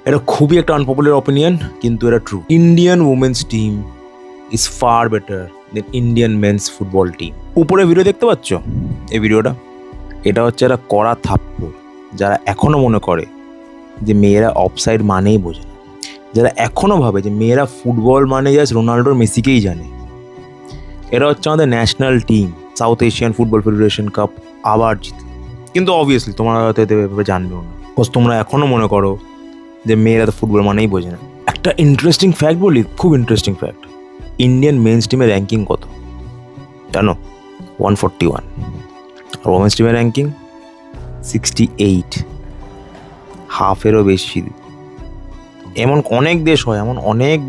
এটা খুবই একটা আনপপুলার অপিনিয়ন, কিন্তু এটা true. Indian women's team is far better than Indian men's football team. উপরে ভিডিও দেখতে পাচ্ছ, এই ভিডিওটা, এটা হচ্ছে একটা কড়া থাপ্পড় যারা এখনো মনে করে যে মেয়েরা অফসাইড মানেই বোঝে না, যারা এখনো ভাবে যে মেয়েরা ফুটবল মানে জাস্ট রোনাল্ডোর মেসিকেই জানে। এরা হচ্ছে আমাদের national team, south Asian football federation cup আবার জিতল। কিন্তু অবভিয়াসলি তোমরা হয়তো এভাবে জানবেও না, বিকজ তোমরা এখনো মনে করো যে মেয়েরা তো ফুটবল মানেই বোঝে না। একটা ইন্টারেস্টিং ফ্যাক্ট বলি, খুব ইন্টারেস্টিং ফ্যাক্ট। ইন্ডিয়ান মেন্স টিমের র্যাঙ্কিং কত জানো? 141। আর ওমেন্স টিমের র্যাঙ্কিং 68, হাফেরও বেশি। এমন অনেক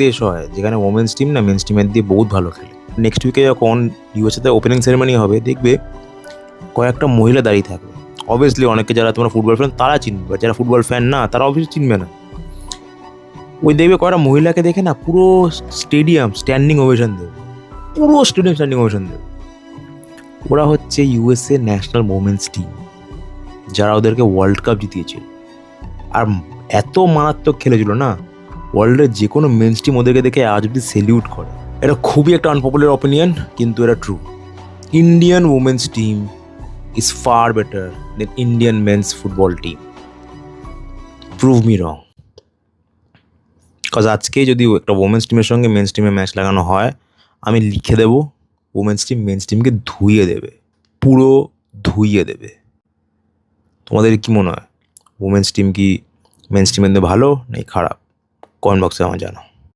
দেশ হয় যেখানে ওমেন্স টিম না মেন্স টিমের দিয়ে বহুত ভালো খেলে। নেক্সট উইকে যখন ইউএসএতে ওপেনিং সেরেমনি হবে, দেখবে কয়েকটা মহিলা দাঁড়িয়ে থাকবে। অবভিয়াসলি অনেকে যারা তোমরা ফুটবল ফ্যান তারা চিনবে, যারা ফুটবল ফ্যান না তারা অবভিয়াসলি চিনবে না। ওই দেখবে কয়েকটা মহিলাকে দেখে না পুরো স্টেডিয়াম স্ট্যান্ডিং ওভেশন দেবে, ওরা হচ্ছে ইউএসএ ন্যাশনাল ওমেন্স টিম, যারা ওদেরকে ওয়ার্ল্ড কাপ জিতিয়েছিল। আর এত মারাত্মক খেলেছিল না, ওয়ার্ল্ডের যে কোনো মেন্স টিম ওদেরকে দেখে আজ অব্দি সেলিউট করে। এটা খুবই একটা আনপপুলার অপিনিয়ন, কিন্তু এটা true. Indian women's team is far better than Indian men's football team. Prove me wrong. Cause আজকে যদি একটা ওমেন্স টিমের সঙ্গে মেন্স টিমের ম্যাচ লাগানো হয়, আমি লিখে দেবো ওমেন্স টিম মেন্স টিমকে ধুইয়ে দেবে, পুরো ধুইয়ে দেবে। তোমাদের কি মনে হয়, ওমেন্স টিম কি মেন্স টিমের ভালো নাকি খারাপ? কমেন্ট বক্সে আমার জানাও।